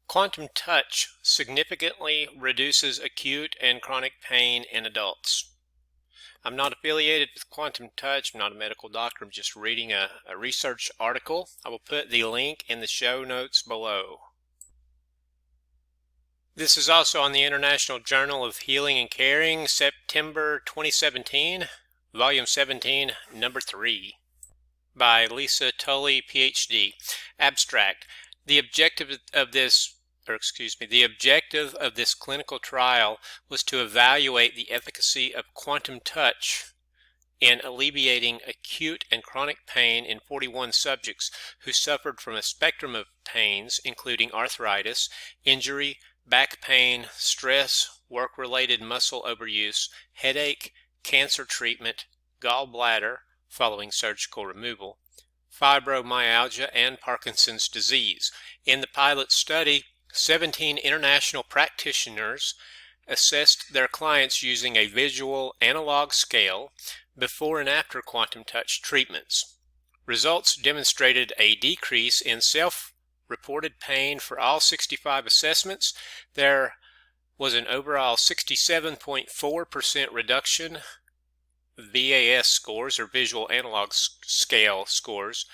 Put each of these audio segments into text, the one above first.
Quantum touch significantly reduces acute and chronic pain in adults. I'm not affiliated with quantum touch. I'm not a medical doctor. I'm just reading a research article. I will put the link in the show notes below. This is also on the International Journal of Healing and Caring, September 2017, Volume 17, Number 3, by Lisa Tully, PhD. Abstract. The objective of this clinical trial was to evaluate the efficacy of quantum touch in alleviating acute and chronic pain in 41 subjects who suffered from a spectrum of pains, including arthritis, injury, back pain, stress, work-related muscle overuse, headache, cancer treatment, gallbladder following surgical removal, fibromyalgia, and Parkinson's disease. In the pilot study, 17 international practitioners assessed their clients using a visual analog scale before and after quantum touch treatments. Results demonstrated a decrease in self-reported pain for all 65 assessments. There was an overall 67.4% reduction VAS scores, or visual analog scale scores,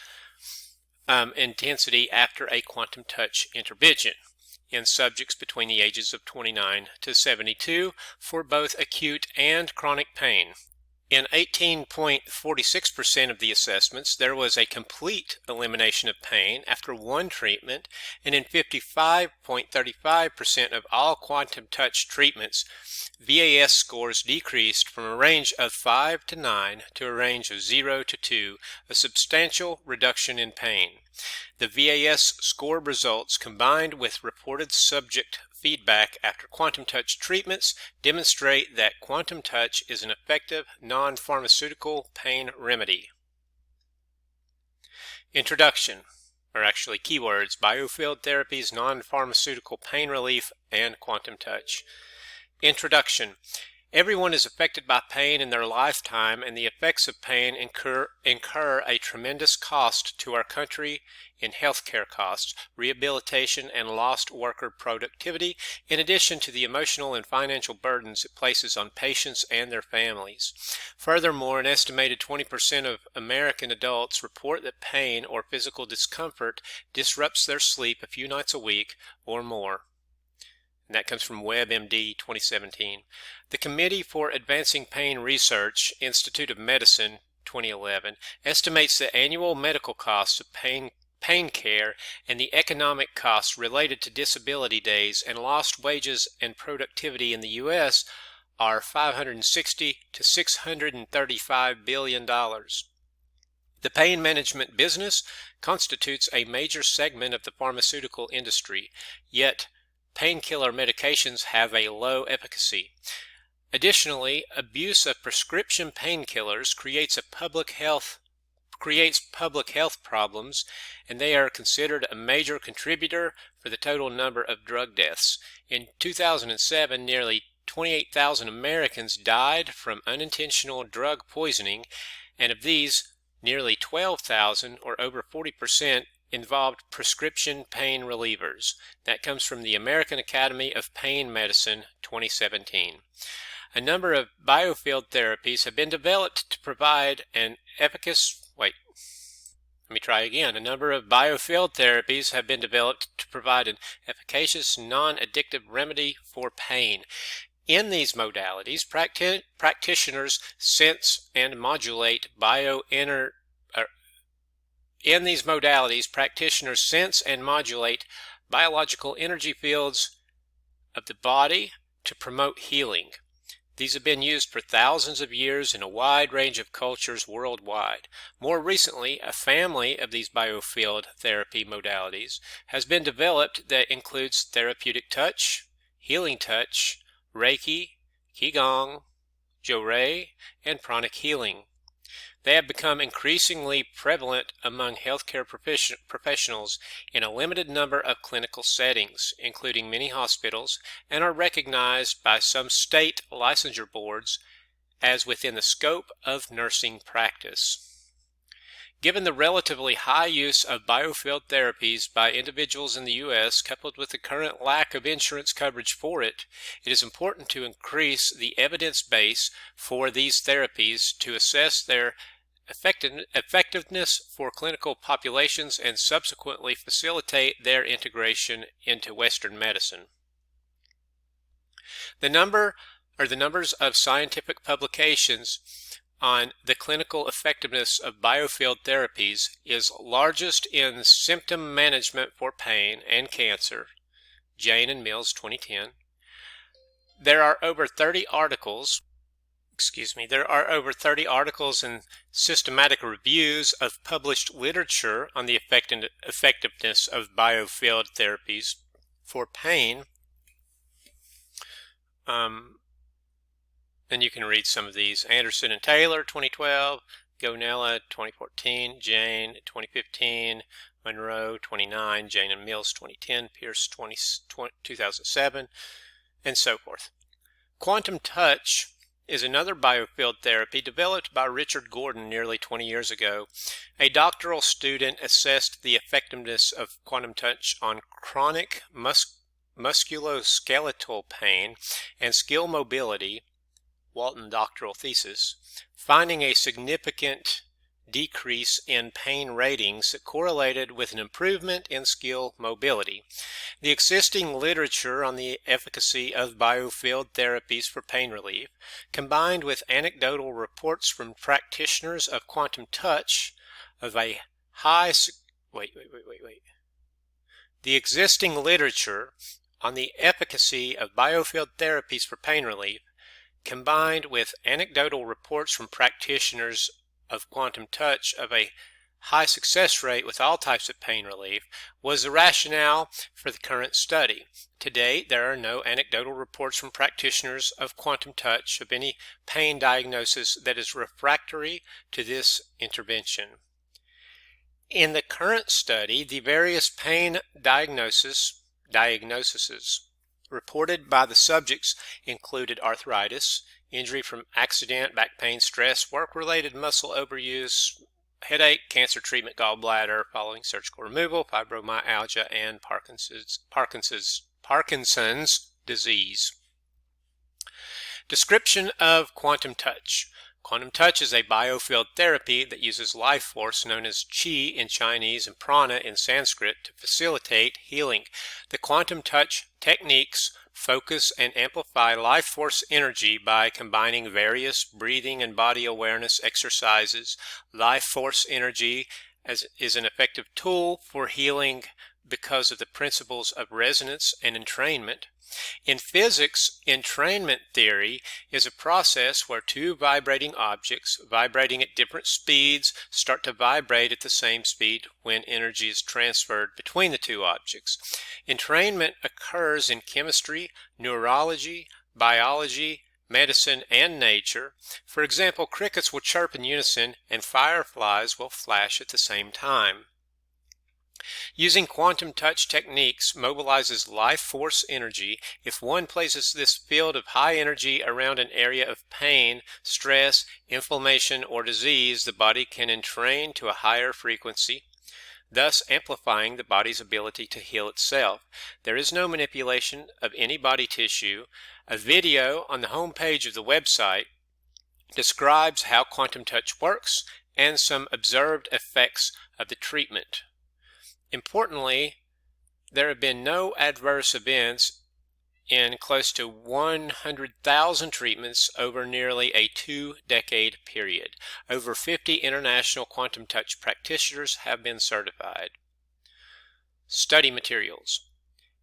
intensity after a quantum touch intervention in subjects between the ages of 29 to 72 for both acute and chronic pain. In 18.46% of the assessments, there was a complete elimination of pain after one treatment, and in 55.35% of all quantum touch treatments, VAS scores decreased from a range of 5 to 9 to a range of 0 to 2, a substantial reduction in pain. The VAS score results, combined with reported subject feedback after quantum touch treatments, demonstrate that quantum touch is an effective non-pharmaceutical pain remedy. Introduction, or actually keywords: biofield therapies, non-pharmaceutical pain relief, and quantum touch. Introduction. Everyone is affected by pain in their lifetime, and the effects of pain incur a tremendous cost to our country in healthcare costs, rehabilitation, and lost worker productivity, in addition to the emotional and financial burdens it places on patients and their families. Furthermore, an estimated 20% of American adults report that pain or physical discomfort disrupts their sleep a few nights a week or more. And that comes from WebMD 2017. The Committee for Advancing Pain Research, Institute of Medicine 2011, estimates the annual medical costs of pain care and the economic costs related to disability days and lost wages and productivity in the U.S. are $560 to $635 billion. The pain management business constitutes a major segment of the pharmaceutical industry, yet painkiller medications have a low efficacy. Additionally, abuse of prescription painkillers creates public health problems, and they are considered a major contributor for the total number of drug deaths. In 2007, nearly 28,000 Americans died from unintentional drug poisoning, and of these, nearly 12,000, or over 40%, involved prescription pain relievers. That comes from the American Academy of Pain Medicine 2017. A number of biofield therapies have been developed to provide an efficacious non-addictive remedy for pain. In these modalities, practitioners sense and modulate biological energy fields of the body to promote healing. These have been used for thousands of years in a wide range of cultures worldwide. More recently, a family of these biofield therapy modalities has been developed that includes therapeutic touch, healing touch, Reiki, Qigong, Jorei, and pranic healing. They have become increasingly prevalent among healthcare professionals in a limited number of clinical settings, including many hospitals, and are recognized by some state licensure boards as within the scope of nursing practice. Given the relatively high use of biofield therapies by individuals in the U.S., coupled with the current lack of insurance coverage for it, it is important to increase the evidence base for these therapies to assess their effectiveness for clinical populations and subsequently facilitate their integration into Western medicine. The numbers of scientific publications on the clinical effectiveness of biofield therapies is largest in symptom management for pain and cancer, Jane and Mills 2010. There are over 30 articles and systematic reviews of published literature on the effectiveness of biofield therapies for pain. And you can read some of these. Anderson and Taylor, 2012, Gonella, 2014, Jane, 2015, Monroe, 29, Jane and Mills, 2010, Pierce, 2007, and so forth. Quantum touch is another biofield therapy developed by Richard Gordon nearly 20 years ago. A doctoral student assessed the effectiveness of quantum touch on chronic musculoskeletal pain and skill mobility, Walton doctoral thesis, finding a significant decrease in pain ratings that correlated with an improvement in skill mobility. The existing literature on the efficacy of biofield therapies for pain relief, combined with anecdotal reports from practitioners of quantum touch of a high... The existing literature on the efficacy of biofield therapies for pain relief, combined with anecdotal reports from practitioners of quantum touch of a high success rate with all types of pain relief, was the rationale for the current study. To date, there are no anecdotal reports from practitioners of quantum touch of any pain diagnosis that is refractory to this intervention. In the current study, the various pain diagnoses reported by the subjects included arthritis, injury from accident, back pain, stress, work-related muscle overuse, headache, cancer treatment, gallbladder following surgical removal, fibromyalgia, and Parkinson's disease. Description of quantum touch. Quantum touch is a biofield therapy that uses life force known as Qi in Chinese and prana in Sanskrit to facilitate healing. The quantum touch techniques focus and amplify life force energy by combining various breathing and body awareness exercises. Life force energy is an effective tool for healing because of the principles of resonance and entrainment. In physics, entrainment theory is a process where two vibrating objects, vibrating at different speeds, start to vibrate at the same speed when energy is transferred between the two objects. Entrainment occurs in chemistry, neurology, biology, medicine, and nature. For example, crickets will chirp in unison and fireflies will flash at the same time. Using quantum touch techniques mobilizes life force energy. If one places this field of high energy around an area of pain, stress, inflammation, or disease, the body can entrain to a higher frequency, thus amplifying the body's ability to heal itself. There is no manipulation of any body tissue. A video on the home page of the website describes how quantum touch works and some observed effects of the treatment. Importantly, there have been no adverse events in close to 100,000 treatments over nearly a 2-decade period. Over 50 international quantum touch practitioners have been certified. Study materials.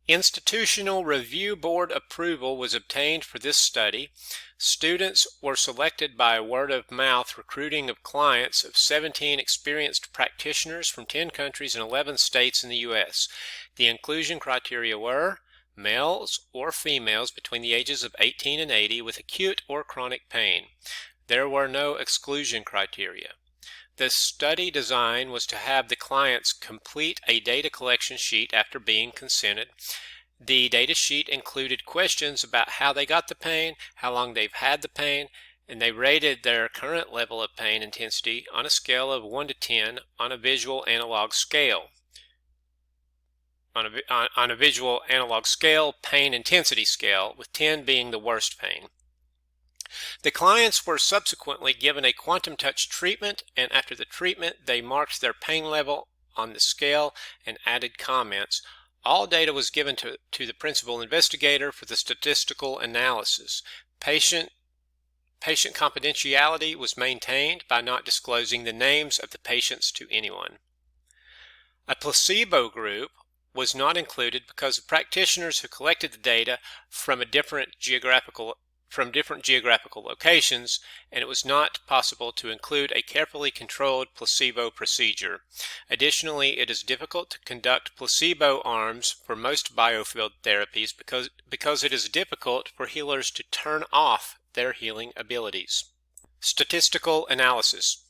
Institutional Review Board approval was obtained for this study. Students were selected by word-of-mouth recruiting of clients of 17 experienced practitioners from 10 countries and 11 states in the U.S. The inclusion criteria were males or females between the ages of 18 and 80 with acute or chronic pain. There were no exclusion criteria. The study design was to have the clients complete a data collection sheet after being consented. The data sheet included questions about how they got the pain, how long they've had the pain, and they rated their current level of pain intensity on a scale of 1 to 10 on a visual analog scale. On a visual analog scale, pain intensity scale, with 10 being the worst pain. The clients were subsequently given a quantum touch treatment, and after the treatment they marked their pain level on the scale and added comments. All data was given to the principal investigator for the statistical analysis. Patient confidentiality was maintained by not disclosing the names of the patients to anyone. A placebo group was not included because the practitioners who collected the data from different geographical locations, and it was not possible to include a carefully controlled placebo procedure. Additionally, it is difficult to conduct placebo arms for most biofield therapies because it is difficult for healers to turn off their healing abilities. Statistical analysis.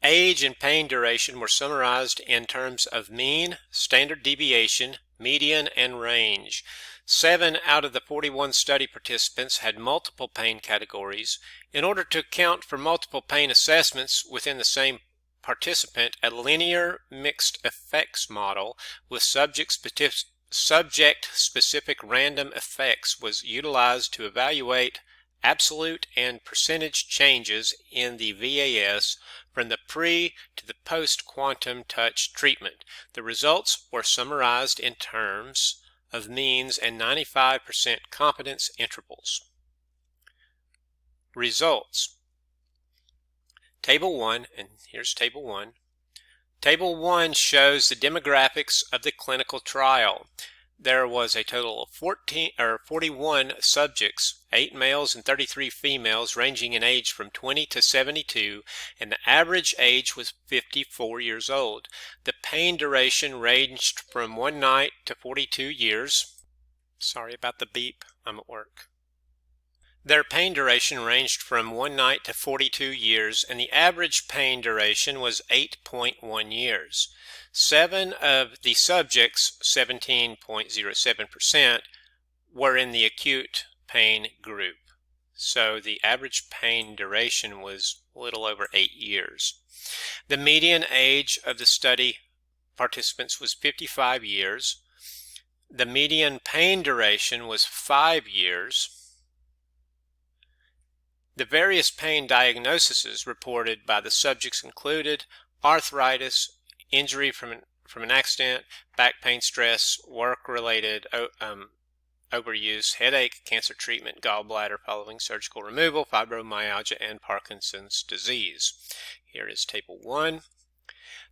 Age and pain duration were summarized in terms of mean, standard deviation, median, and range. 7 out of the 41 study participants had multiple pain categories. In order to account for multiple pain assessments within the same participant, a linear mixed effects model with subject-specific random effects was utilized to evaluate absolute and percentage changes in the VAS from the pre to the post-quantum touch treatment. The results were summarized in terms of means and 95% confidence intervals. Results. Table 1, and here's Table 1. Table 1 shows the demographics of the clinical trial. There was a total of 41 subjects, 8 males and 33 females, ranging in age from 20 to 72, and the average age was 54 years old. The pain duration ranged from 1 night to 42 years. Sorry about the beep, I'm at work. Their pain duration ranged from 1 night to 42 years, and the average pain duration was 8.1 years. 7 of the subjects, 17.07%, were in the acute pain group. So the average pain duration was a little over 8 years. The median age of the study participants was 55 years. The median pain duration was 5 years. The various pain diagnoses reported by the subjects included arthritis, injury from an accident, back pain, stress, work-related overuse, headache, cancer treatment, gallbladder following surgical removal, fibromyalgia, and Parkinson's disease. Here is Table 1.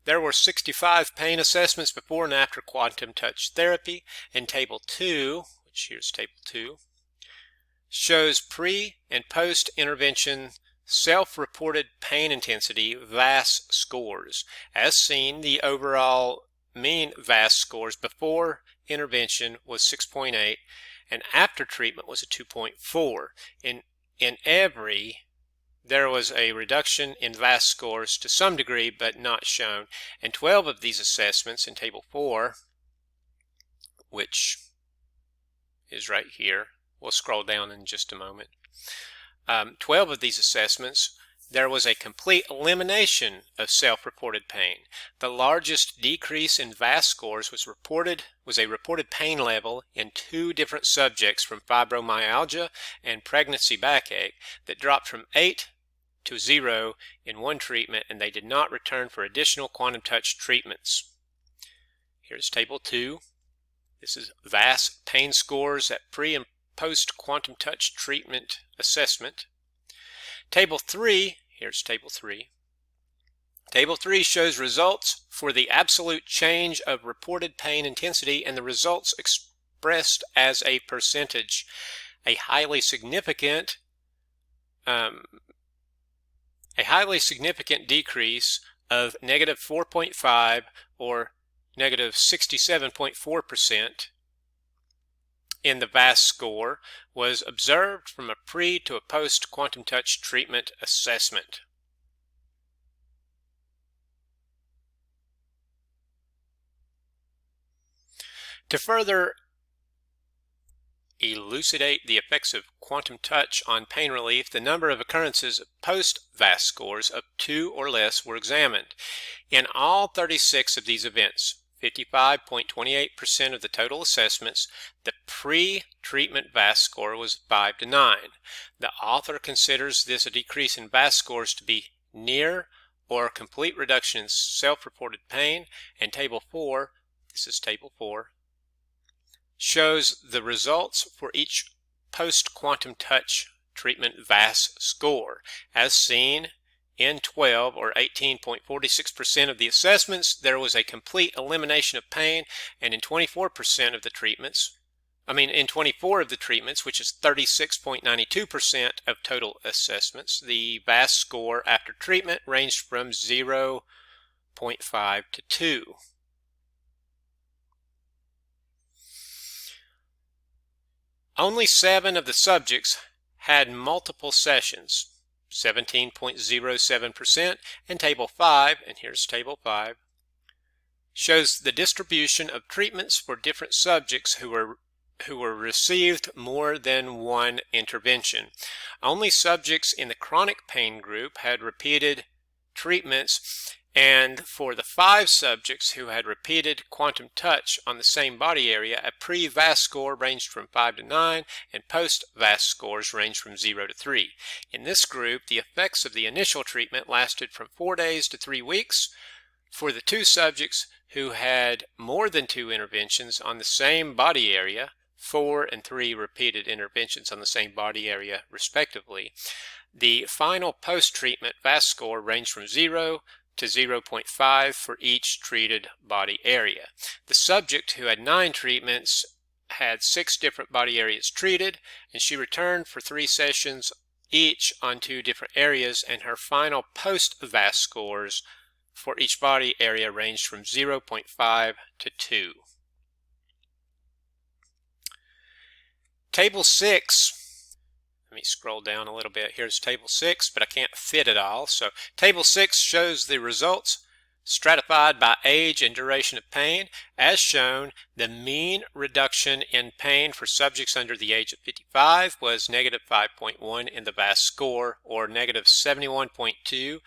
There were 65 pain assessments before and after quantum touch therapy, and Table 2, which here's Table 2, shows pre- and post-intervention self-reported pain intensity VAS scores. As seen, the overall mean VAS scores before intervention was 6.8 and after treatment was a 2.4. In every, there was a reduction in VAS scores to some degree but not shown, and 12 of these assessments in Table 4, which is right here, we'll scroll down in just a moment. 12 of these assessments, there was a complete elimination of self-reported pain. The largest decrease in VAS scores was a reported pain level in 2 different subjects from fibromyalgia and pregnancy backache that dropped from 8 to 0 in one treatment, and they did not return for additional quantum touch treatments. Here's Table 2. This is VAS pain scores at pre and post quantum touch treatment assessment. Table 3, here's Table 3. Table 3 shows results for the absolute change of reported pain intensity and the results expressed as a percentage. A highly significant decrease of negative 4.5 or negative 67.4% in the VAS score was observed from a pre to a post quantum touch treatment assessment. To further elucidate the effects of quantum touch on pain relief, the number of occurrences of post-VAS scores of 2 or less were examined. In all 36 of these events, 55.28% of the total assessments, the pre-treatment VAS score was 5 to 9. The author considers this a decrease in VAS scores to be near or complete reduction in self-reported pain, and Table 4, this is Table 4, shows the results for each post-quantum touch treatment VAS score. As seen in 12 or 18.46% of the assessments, there was a complete elimination of pain, and in 24% of the treatments, in 24 of the treatments, which is 36.92% of total assessments, the VAS score after treatment ranged from 0.5 to 2. Only 7 of the subjects had multiple sessions, 17.07%, and Table 5, and here's Table 5, shows the distribution of treatments for different subjects who were received more than one intervention. Only subjects in the chronic pain group had repeated treatments, and for the 5 subjects who had repeated quantum touch on the same body area, a pre-VAS score ranged from 5 to 9, and post-VAS scores ranged from 0 to 3. In this group, the effects of the initial treatment lasted from 4 days to 3 weeks. For the 2 subjects who had more than 2 interventions on the same body area, 4 and 3 repeated interventions on the same body area respectively, the final post-treatment VAS score ranged from 0 to 0.5 for each treated body area. The subject who had 9 treatments had 6 different body areas treated, and she returned for 3 sessions each on 2 different areas, and her final post-VAS scores for each body area ranged from 0.5 to 2. Table 6, let me scroll down a little bit. Here's Table 6, but I can't fit it all. So Table 6 shows the results stratified by age and duration of pain. As shown, the mean reduction in pain for subjects under the age of 55 was negative 5.1 in the VAS score, or negative 71.2,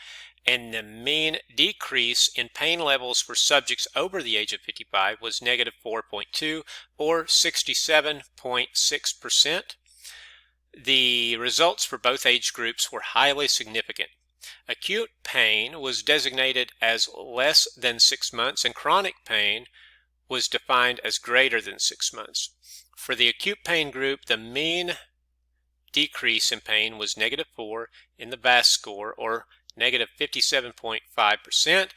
and the mean decrease in pain levels for subjects over the age of 55 was negative 4.2, or 67.6%. The results for both age groups were highly significant. Acute pain was designated as less than 6 months, and chronic pain was defined as greater than 6 months. For the acute pain group, the mean decrease in pain was negative 4 in the VAS score, or negative 57.5%,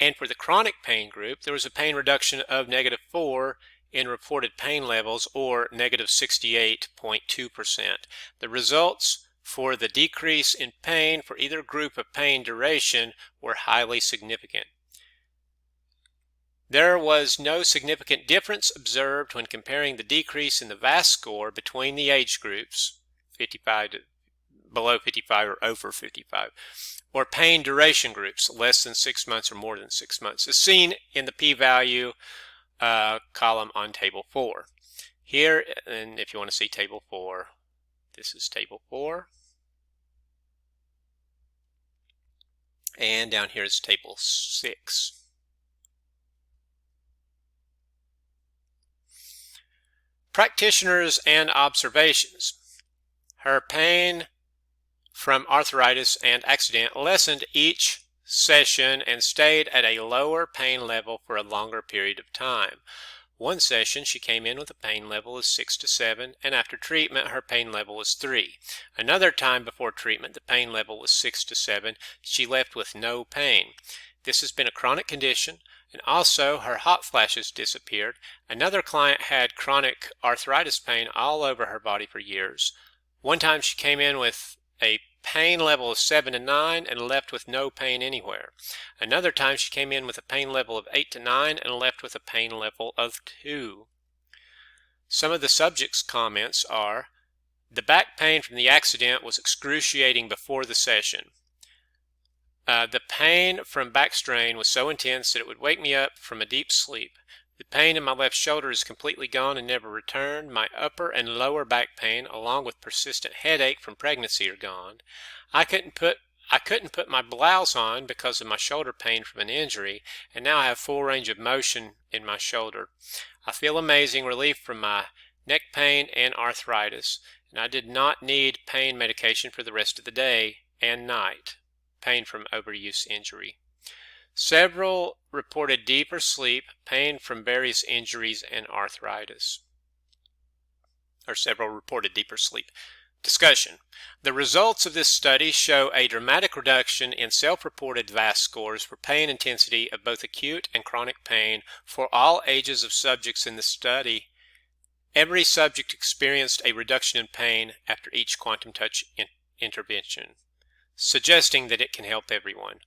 and for the chronic pain group, there was a pain reduction of negative 4 in reported pain levels, or negative 68.2%. The results for the decrease in pain for either group of pain duration were highly significant. There was no significant difference observed when comparing the decrease in the VAS score between the age groups, 55 to below 55 or over 55, or pain duration groups, less than 6 months or more than 6 months, as seen in the p-value column on Table 4. Here, and if you want to see Table 4, this is Table 4. And down here is Table 6. Practitioners and observations. Her pain from arthritis and accident lessened each session and stayed at a lower pain level for a longer period of time. One session she came in with a pain level of 6 to 7, and after treatment her pain level was 3. Another time before treatment the pain level was 6 to 7. She left with no pain. This has been a chronic condition, and also her hot flashes disappeared. Another client had chronic arthritis pain all over her body for years. One time she came in with a pain level of 7 to 9 and left with no pain anywhere. Another time she came in with a pain level of 8 to 9 and left with a pain level of 2. Some of the subject's comments are, the back pain from the accident was excruciating before the session. The pain from back strain was so intense that it would wake me up from a deep sleep. The pain in my left shoulder is completely gone and never returned. My upper and lower back pain, along with persistent headache from pregnancy, are gone. I couldn't put my blouse on because of my shoulder pain from an injury, and now I have full range of motion in my shoulder. I feel amazing relief from my neck pain and arthritis, and I did not need pain medication for the rest of the day and night. Pain from overuse injury. Several reported deeper sleep, pain from various injuries, and arthritis. Or several reported deeper sleep. Discussion. The results of this study show a dramatic reduction in self-reported VAS scores for pain intensity of both acute and chronic pain for all ages of subjects in the study. Every subject experienced a reduction in pain after each quantum touch intervention, suggesting that it can help everyone.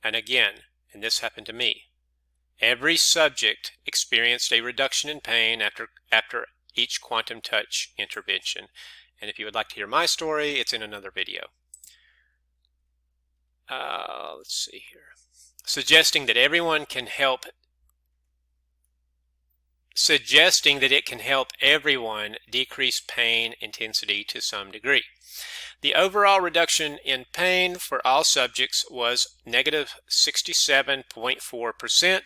And again, and this happened to me, every subject experienced a reduction in pain after each quantum touch intervention. And if you would like to hear my story, it's in another video. Let's see here. Suggesting that it can help everyone decrease pain intensity to some degree. The overall reduction in pain for all subjects was negative 67.4%.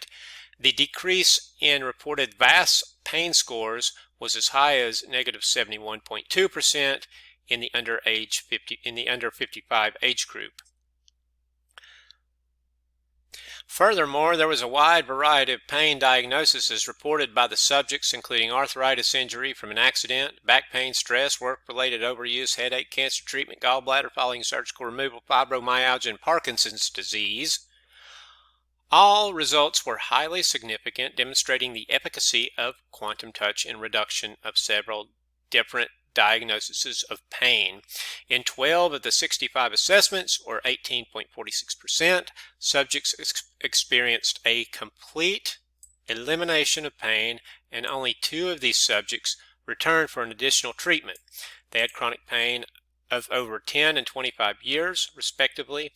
The decrease in reported VAS pain scores was as high as negative 71.2% in the under 55 age group. Furthermore, there was a wide variety of pain diagnoses reported by the subjects, including arthritis injury from an accident, back pain, stress, work-related overuse, headache, cancer treatment, gallbladder following surgical removal, fibromyalgia, and Parkinson's disease. All results were highly significant, demonstrating the efficacy of quantum touch in reduction of several different diagnoses of pain. In 12 of the 65 assessments, or 18.46%, subjects experienced a complete elimination of pain, and only 2 of these subjects returned for an additional treatment. They had chronic pain of over 10 and 25 years, respectively.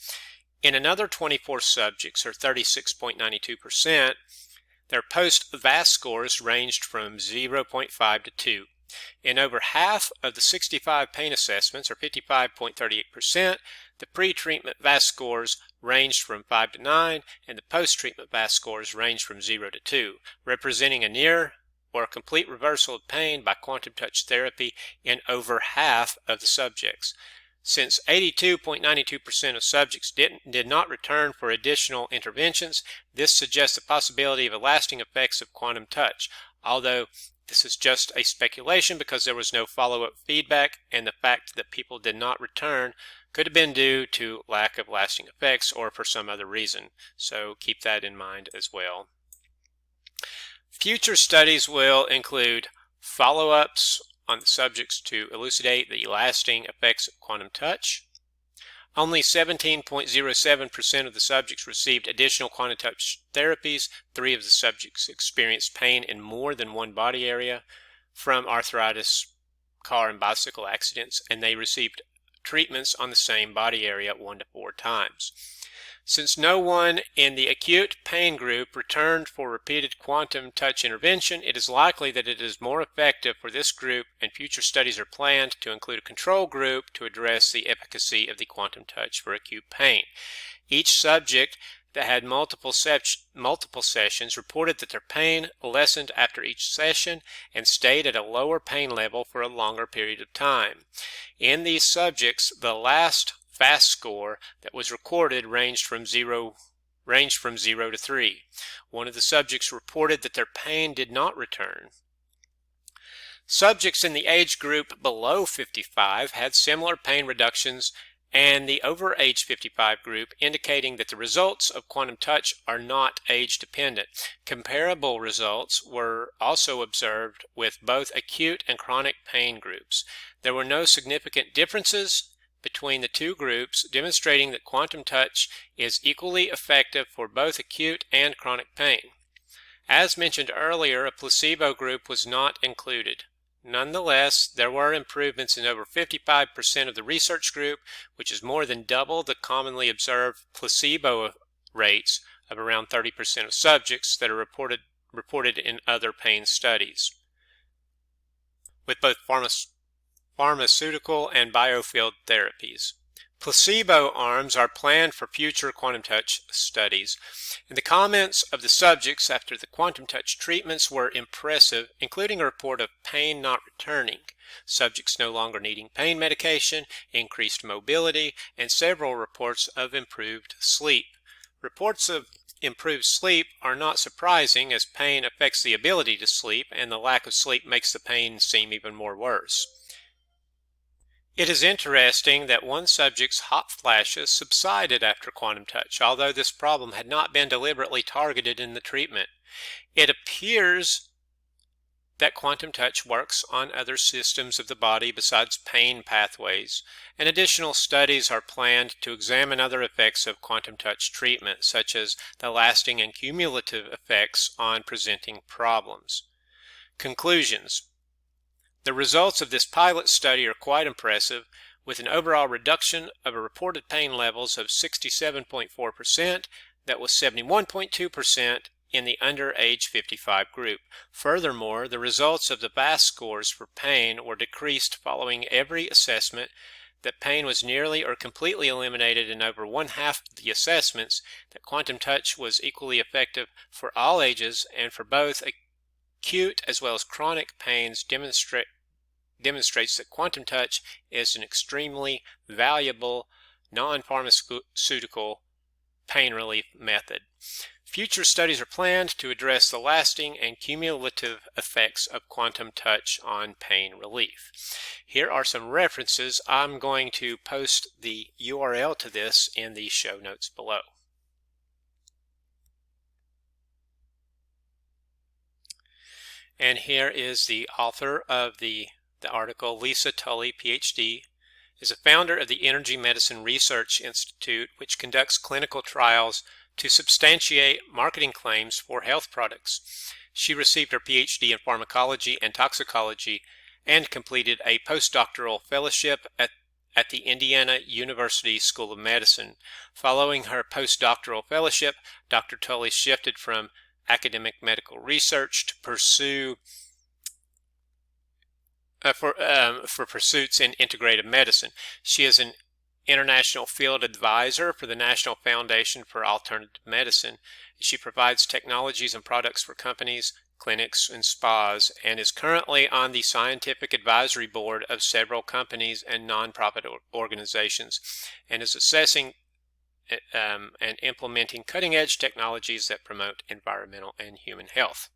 In another 24 subjects, or 36.92%, their post-VAS scores ranged from 0.5 to 2. In over half of the 65 pain assessments, or 55.38%, the pre-treatment VAS scores ranged from 5 to 9, and the post-treatment VAS scores ranged from 0 to 2, representing a near or a complete reversal of pain by quantum touch therapy in over half of the subjects. Since 82.92% of subjects did not return for additional interventions, this suggests the possibility of lasting effects of quantum touch, although this is just a speculation because there was no follow-up feedback, and the fact that people did not return could have been due to lack of lasting effects or for some other reason. So keep that in mind as well. Future studies will include follow-ups on the subjects to elucidate the lasting effects of quantum touch. Only 17.07% of the subjects received additional quantum touch therapies. 3 of the subjects experienced pain in more than one body area from arthritis, car and bicycle accidents, and they received treatments on the same body area 1 to 4 times. Since no one in the acute pain group returned for repeated quantum touch intervention, it is likely that it is more effective for this group, and future studies are planned to include a control group to address the efficacy of the quantum touch for acute pain. Each subject that had multiple sessions reported that their pain lessened after each session and stayed at a lower pain level for a longer period of time. In these subjects, the last VAS score that was recorded ranged from 0 to 3. One of the subjects reported that their pain did not return. Subjects in the age group below 55 had similar pain reductions, and the over age 55 group, indicating that the results of quantum touch are not age dependent. Comparable results were also observed with both acute and chronic pain groups. There were no significant differences between the 2 groups, demonstrating that quantum touch is equally effective for both acute and chronic pain. As mentioned earlier, a placebo group was not included. Nonetheless, there were improvements in over 55% of the research group, which is more than double the commonly observed placebo rates of around 30% of subjects that are reported reported in other pain studies, with both pharmaceutical and biofield therapies. Placebo arms are planned for future quantum touch studies, and the comments of the subjects after the quantum touch treatments were impressive, including a report of pain not returning, subjects no longer needing pain medication, increased mobility, and several reports of improved sleep. Reports of improved sleep are not surprising, as pain affects the ability to sleep, and the lack of sleep makes the pain seem even more worse. It is interesting that one subject's hot flashes subsided after quantum touch, although this problem had not been deliberately targeted in the treatment. It appears that quantum touch works on other systems of the body besides pain pathways, and additional studies are planned to examine other effects of quantum touch treatment, such as the lasting and cumulative effects on presenting problems. Conclusions. The results of this pilot study are quite impressive, with an overall reduction of reported pain levels of 67.4% that was 71.2% in the under age 55 group. Furthermore, the results of the VAS scores for pain were decreased following every assessment, that pain was nearly or completely eliminated in over one-half of the assessments, that quantum touch was equally effective for all ages, and for both acute as well as chronic pains demonstrates that quantum touch is an extremely valuable non-pharmaceutical pain relief method. Future studies are planned to address the lasting and cumulative effects of quantum touch on pain relief. Here are some references. I'm going to post the URL to this in the show notes below. And here is the author of the article. Lisa Tully, PhD, is a founder of the Energy Medicine Research Institute, which conducts clinical trials to substantiate marketing claims for health products. She received her PhD in pharmacology and toxicology and completed a postdoctoral fellowship at the Indiana University School of Medicine. Following her postdoctoral fellowship, Dr. Tully shifted from academic medical research to pursue for pursuits in integrative medicine. She is an international field advisor for the National Foundation for Alternative Medicine. She provides technologies and products for companies, clinics, and spas, and is currently on the scientific advisory board of several companies and nonprofit organizations, and is assessing and implementing cutting-edge technologies that promote environmental and human health.